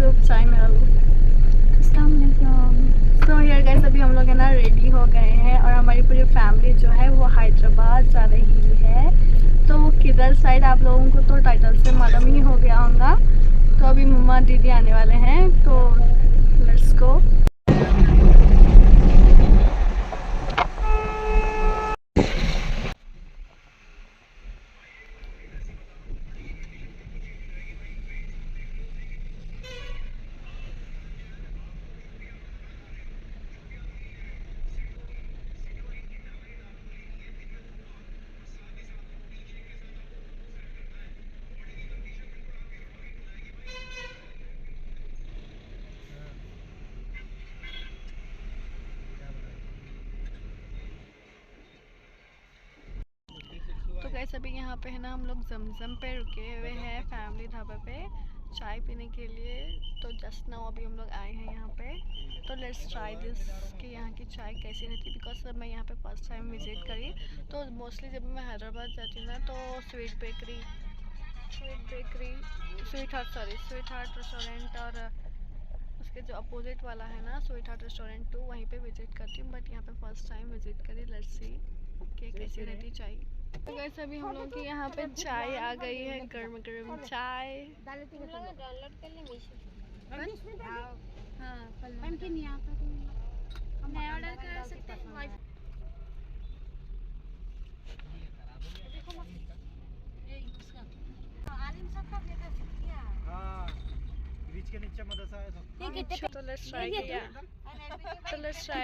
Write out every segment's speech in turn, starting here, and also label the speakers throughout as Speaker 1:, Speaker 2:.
Speaker 1: Look चाय मेरा look. सो यार गाइस अभी हम लोग है ना रेडी हो गए हैं और हमारी पूरी फैमिली जो है वो हैदराबाद जा रही है। तो वो किधर साइड आप लोगों को तो टाइटल से मालूम ही हो गया होगा। तो अभी मम्मा दीदी आने वाले हैं तो लेट्स गो। तो गाइस अभी यहाँ पे है ना हम लोग जमजम पे रुके हुए हैं फैमिली ढाबा पे चाय पीने के लिए। तो जस्ट नाउ अभी हम लोग आए हैं यहाँ पे। तो लेट्स ट्राई दिस कि यहाँ की चाय कैसी रहती है बिकॉज मैं यहाँ पे फर्स्ट टाइम विजिट करी। तो मोस्टली जब मैं हैदराबाद जाती हूँ ना तो स्वीट हार्ट रेस्टोरेंट और उसके जो अपोजिट वाला है ना स्वीट हार्ट रेस्टोरेंट 2 वहीं पे विजिट करती हूँ। बट यहाँ पे फर्स्ट टाइम विजिट करी। लेट्स सी कि कैसी रहती चाय। तो गाइस अभी हम लोग की यहाँ पे चाय आ गई है, गर्म गर्म चाय। डाउनलोड कर लेंगे मैं ऑर्डर कर सकते हैं।
Speaker 2: ब्रिज के नीचे मदरसा है
Speaker 1: तो लेट्स ट्राई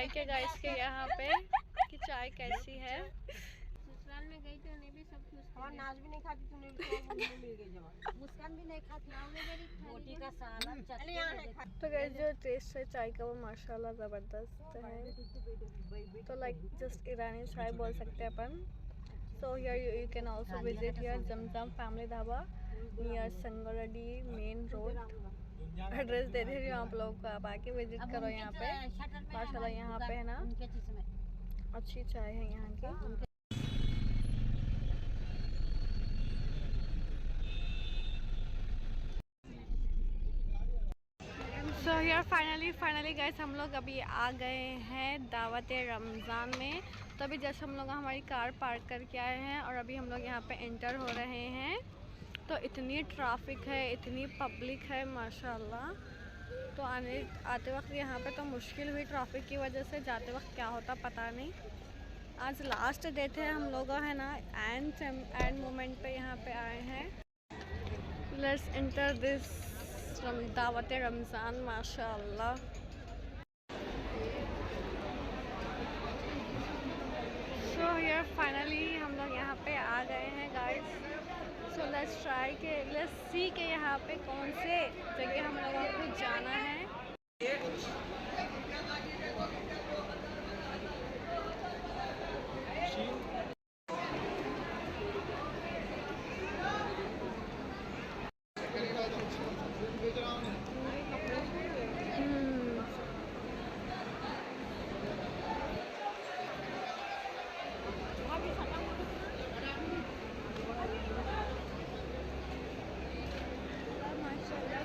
Speaker 1: किया गाइस के यहाँ पे कि चाय कैसी है।
Speaker 3: ससुराल में गई तो उन्हें भी सब कुछ और नाच भी नहीं खाती तूने भी मिल गई जब मुस्कान भी नहीं खाती रोटी का सालन चटनी।
Speaker 1: तो गाइस जो टेस्ट है चाय का वो माशाल्लाह ज़बरदस्त है। तो लाइक जस्ट ईरानी चाय बोल सकते हैं अपन। So here you can also visit here Zamzam family dhaba near Sangareddy main road. Address दे दे रही हूँ आप लोगों को, आप आके विजिट करो यहाँ पे। माशाल्लाह यहाँ पे है ना अच्छी चाय है यहाँ की। सो यार फाइनली गाइस हम लोग अभी आ गए हैं दावत रमज़ान में। तो अभी जैसे हम लोग हमारी कार पार्क करके आए हैं और अभी हम लोग यहाँ पे एंटर हो रहे हैं। तो इतनी ट्रैफिक है, इतनी पब्लिक है माशाल्लाह। तो आते वक्त यहाँ पे तो मुश्किल हुई ट्रैफिक की वजह से, जाते वक्त क्या होता पता नहीं। आज लास्ट डे थे हम लोग है ना, एंड मोमेंट पे यहाँ पे आए हैं। लेट्स एंटर दिस दावत रमज़ान माशाल्लाह। सो यार फाइनली हम लोग यहाँ पे आ गए हैं गाइस। सो लेट्स सी के यहाँ पे कौन से जगह हम लोगों को जाना है।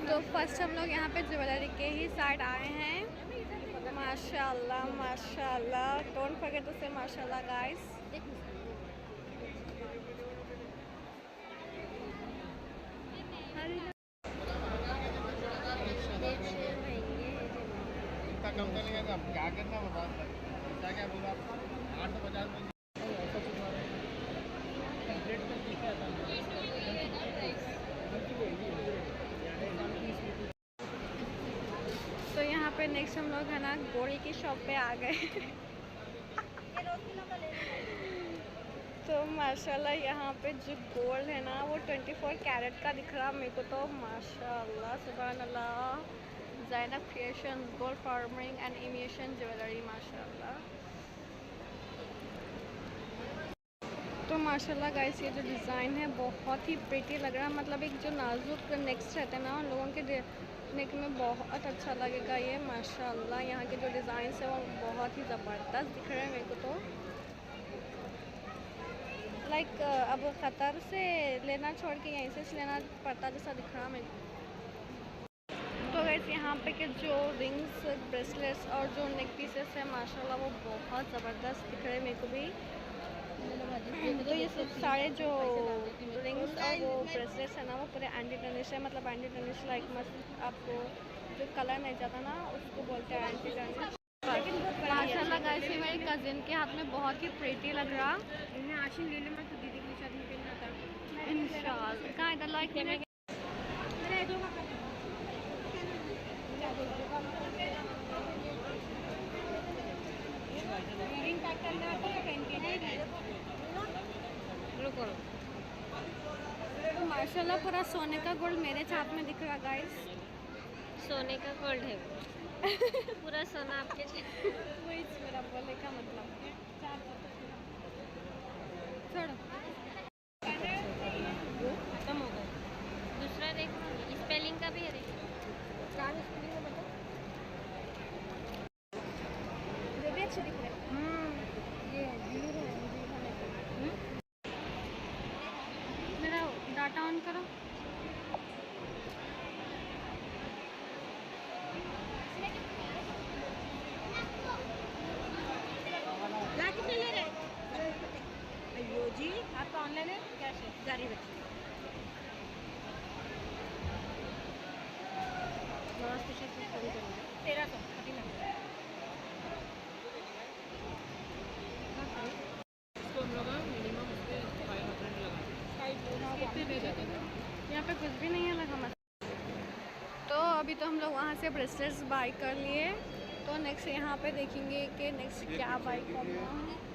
Speaker 1: तो फर्स्ट हम लोग यहाँ पे ज्वेलरी के ही साइड आए हैं। माशाल्लाह डोंट फॉरगेट टू से माशाल्लाह गाइस।
Speaker 2: क्या करना क्या बोला 850
Speaker 1: तो यहाँ पे नेक्स्ट हम लोग है ना गोल्ड की शॉप पे आ गए। तो माशाल्लाह यहाँ पे जो गोल्ड है ना वो 24 कैरेट का दिख रहा मेरे को। तो माशाल्लाह सुभान अल्लाह Zainab creation gold farming and imitation jewellery माशाल्लाह। तो माशाल्लाह गाइस ये जो डिज़ाइन है बहुत ही प्रिटी लग रहा है। मतलब एक जो नाजुक नेक्स्ट रहते हैं ना उन लोगों के नेक में बहुत अच्छा लगेगा ये माशाल्लाह। यहाँ के जो डिज़ाइन है वो बहुत ही ज़बरदस्त दिख रहे हैं मेरे को। तो लाइक अब कतर से लेना छोड़ के यहीं से लेना पड़ता जैसा दिख रहा मेरे को। तो गाइस गाइस यहाँ पे के जो रिंग्स, ब्रेसलेट्स और जो नेक पीसेस है माशाल्लाह वो बहुत ज़बरदस्त दिख रहे हैं मेरे को भी। तो ये सब सारे जो रिंग्स और वो ब्रेसलेट्स है ना वो पूरे एंटी टर्निश है, मतलब एंटी टर्निश लाइक मस्त आपको जो कलर नहीं जाता ना उसको बोलते हैं एंटी टर्निश। माशाल्लाह गाइस ये मेरी कज़िन के हाथ में बहुत ही प्रीटी लग रहा।
Speaker 3: आशीन ले ले, मैं तो दीदी की शादी में पहनना था
Speaker 1: इंशाल्लाह कहाँ इधर लाइक तो माशाल्लाह पूरा सोने का गोल्ड मेरे हाथ में दिख रहा गाइस।
Speaker 3: सोने का गोल्ड है पूरा सोना आपके
Speaker 1: वही मेरा बोलने का मतलब। छोड़ो
Speaker 3: खत्म हो गया। दूसरा देखो, स्पेलिंग का भी है, देखो
Speaker 1: ये भी अच्छे दिख रहे हैं। ये ब्लू है मेरा डाटा ऑन करो।
Speaker 3: कितने ले रहे? अयो जी, आप ऑनलाइन है कैश है? गाड़ी बची 1300 अभी ना।
Speaker 1: यहाँ पे कुछ भी नहीं है लगा मत। तो अभी तो हम लोग वहाँ से ब्रेसलेट्स बाई कर लिए, तो नेक्स्ट यहाँ पे देखेंगे कि नेक्स्ट क्या बाई करना है।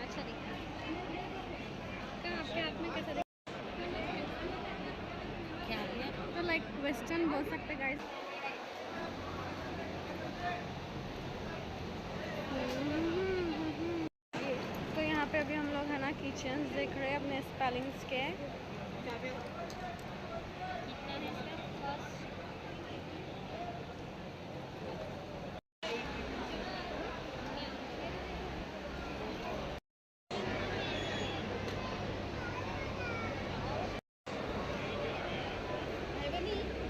Speaker 3: अच्छा दिख रहा है।
Speaker 1: कहाँ आपके हाथ में कैसा
Speaker 3: क्या है?
Speaker 1: तो लाइक वेस्टर्न बोल सकते गाइस। तो यहाँ पे अभी हम लोग है ना किचन्स देख रहे हैं अपने स्पेलिंग्स के।
Speaker 3: कितना है इसका कॉस्ट?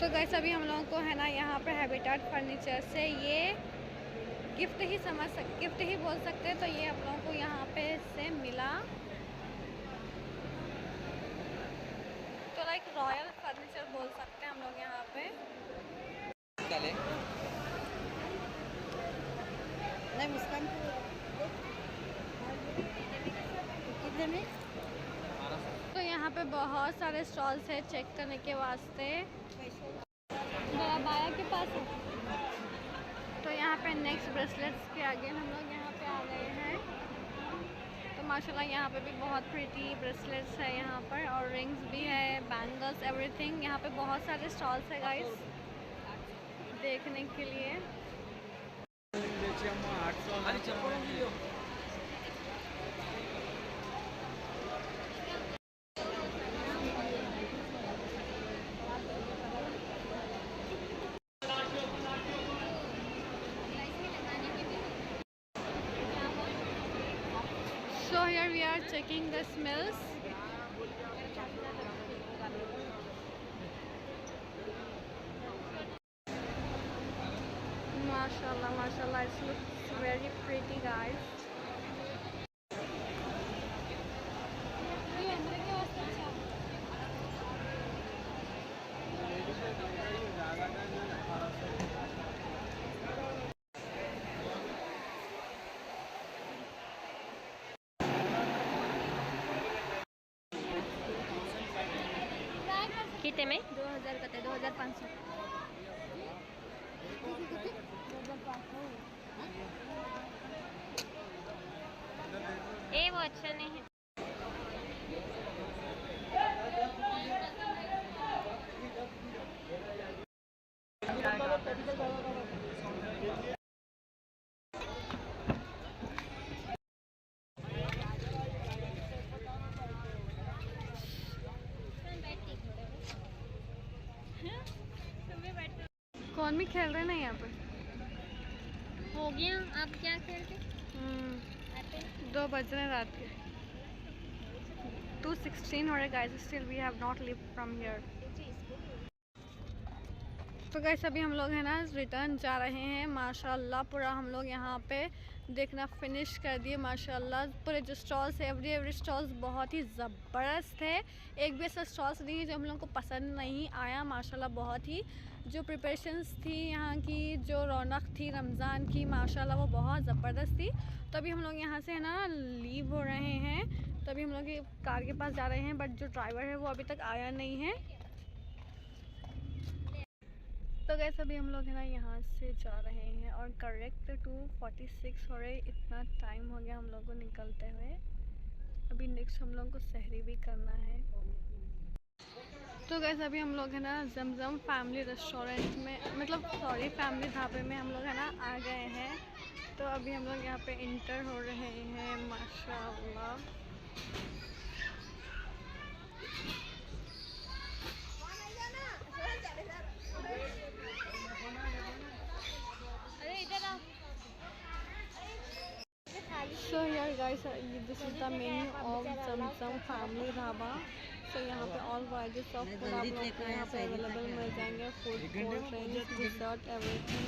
Speaker 1: तो गाइस अभी हम लोगों को है ना यहाँ पे हैबिटेट फर्नीचर से ये गिफ्ट ही बोल सकते हैं। तो ये हम लोगों को यहाँ पे से मिला। तो लाइक रॉयल फर्नीचर बोल सकते हैं हम लोग यहाँ पे।
Speaker 3: नहीं मुस्कान कितने में?
Speaker 1: तो यहाँ पे बहुत सारे स्टॉल्स है चेक करने के वास्ते। बाया के पास है। तो यहाँ पे नेक्स्ट ब्रेसलेट्स के आगे हम लोग यहाँ पे आ गए हैं। तो माशाल्लाह यहाँ पे भी बहुत प्रीटी ब्रेसलेट्स है यहाँ पर, और रिंग्स भी है, बैंगल्स, एवरीथिंग। यहाँ पे बहुत सारे स्टॉल्स है गाइस देखने के लिए। So here we are checking the smells. Mashallah, mashallah, it looks very pretty guys.
Speaker 3: कितने में?
Speaker 1: 2000 का 2500।
Speaker 3: ए वो अच्छा नहीं है।
Speaker 1: कौन भी खेल रहे हैं ना यहाँ पे।
Speaker 3: हो गया, आप क्या खेलते?
Speaker 1: 2 बज रहे रात के। 2:16 हो रहे guys, still we have not live from here. तो गाइस अभी हम लोग है ना रिटर्न जा रहे हैं। माशाल्लाह पूरा हम लोग यहाँ पे देखना फिनिश कर दिए। माशाल्लाह पूरे जो स्टॉल्स है, एवरी स्टॉल्स बहुत ही ज़बरदस्त है। एक भी ऐसा स्टॉल्स नहीं है जो हम लोग को पसंद नहीं आया। माशाल्लाह बहुत ही जो प्रिपरेशंस थी यहाँ की, जो रौनक थी रमज़ान की, माशाल्लाह वो बहुत ज़बरदस्त थी। तो अभी हम लोग यहाँ से है ना लीव हो रहे हैं। तो अभी हम लोग कार के पास जा रहे हैं, बट जो ड्राइवर है वो अभी तक आया नहीं है। तो गैस अभी हम लोग है ना यहाँ से जा रहे हैं और करेक्ट 2:46 हो रहे। इतना टाइम हो गया हम लोग को निकलते हुए। अभी नेक्स्ट हम लोग को सहरी भी करना है। तो गैस अभी हम लोग है ना जमजम फैमिली रेस्टोरेंट में, मतलब सॉरी फैमिली ढाबे में हम लोग है ना आ गए हैं। तो अभी हम लोग यहाँ पे इंटर हो रहे हैं। माशाल्लाह So here guys, this is the menu of Zamzam Family Dhaba. So यहाँ पे all varieties of food आप लोग को यहाँ पे अवेलेबल मिल जाएंगे। Food, cold drinks, dessert, everything.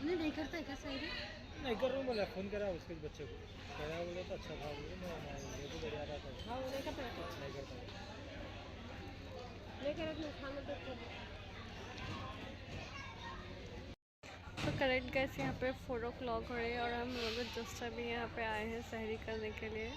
Speaker 3: नहीं करता है क्या सही?
Speaker 2: नहीं कर रहा हूँ, बोला फ़ोन करा उसके बच्चे को, करा बोले तो अच्छा था, बोले मैं तो बढ़िया रहा था।
Speaker 3: हाँ वो नहीं करता है।
Speaker 2: नहीं करता है।
Speaker 3: लेकर अपने खाना तो
Speaker 1: तो करेक्ट गैस यहाँ पे 4 o'clock हो रही है और हम लोग जस्ट अभी यहाँ पे आए हैं सहरी करने के लिए।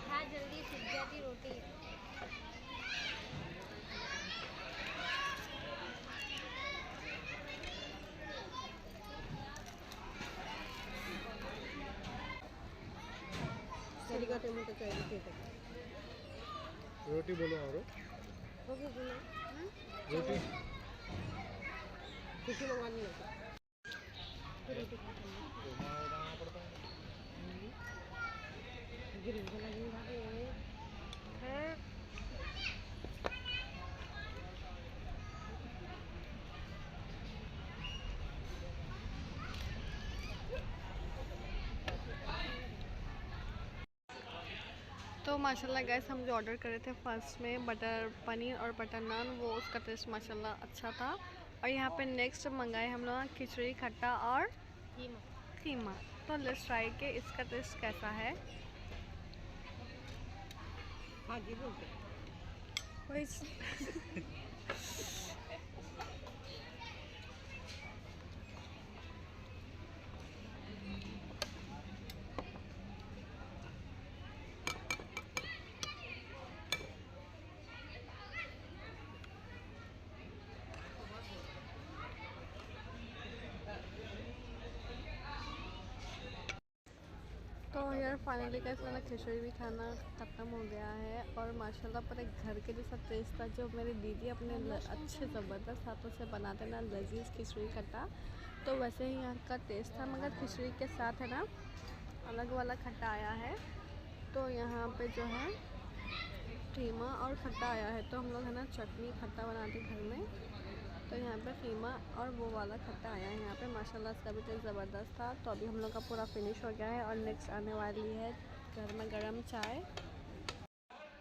Speaker 3: हाँ जल्दी सूख जाती रोटी।
Speaker 2: रोटी बोलो और रोटी
Speaker 3: कुछ मंगानी है रोटी
Speaker 1: तो माशाल्लाह गैस हम जो ऑर्डर करे थे फर्स्ट में बटर पनीर और बटर नान, वो उसका टेस्ट माशाल्लाह अच्छा था। और यहाँ पे नेक्स्ट मंगाए हम लोग खिचड़ी, खट्टा और कीमा। तो लेट्स ट्राई के इसका टेस्ट कैसा है।
Speaker 3: हाँ जी बोलते
Speaker 1: तो यार फाइनली कैसे ना खिचड़ी भी खाना ख़त्म हो गया है और माशाल्लाह पूरे घर के जैसा टेस्ट था। जो मेरी दीदी अपने अच्छे ज़बरदस्त हाथों से बनाते ना लजीज खिचड़ी खट्टा, तो वैसे ही यहाँ का टेस्ट था, मगर खिचड़ी के साथ है ना अलग वाला खट्टा आया है। तो यहाँ पे जो है कीमा और खट्टा आया है। तो हम लोग है ना चटनी खट्टा बनाते घर में, तो यहाँ पे कीमा और वो वाला खट्टा आया है यहाँ पे। माशाल्लाह इसका भी टेस्ट ज़बरदस्त था। तो अभी हम लोग का पूरा फिनिश हो गया है और नेक्स्ट आने वाली है घर में गरम चाय।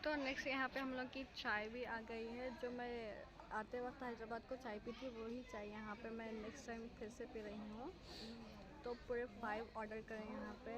Speaker 1: तो नेक्स्ट यहाँ पे हम लोग की चाय भी आ गई है। जो मैं आते वक्त हैदराबाद को चाय पी थी, वही चाय यहाँ पे मैं नेक्स्ट टाइम फिर से पी रही हूँ। तो पूरे 5 ऑर्डर करें यहाँ पे।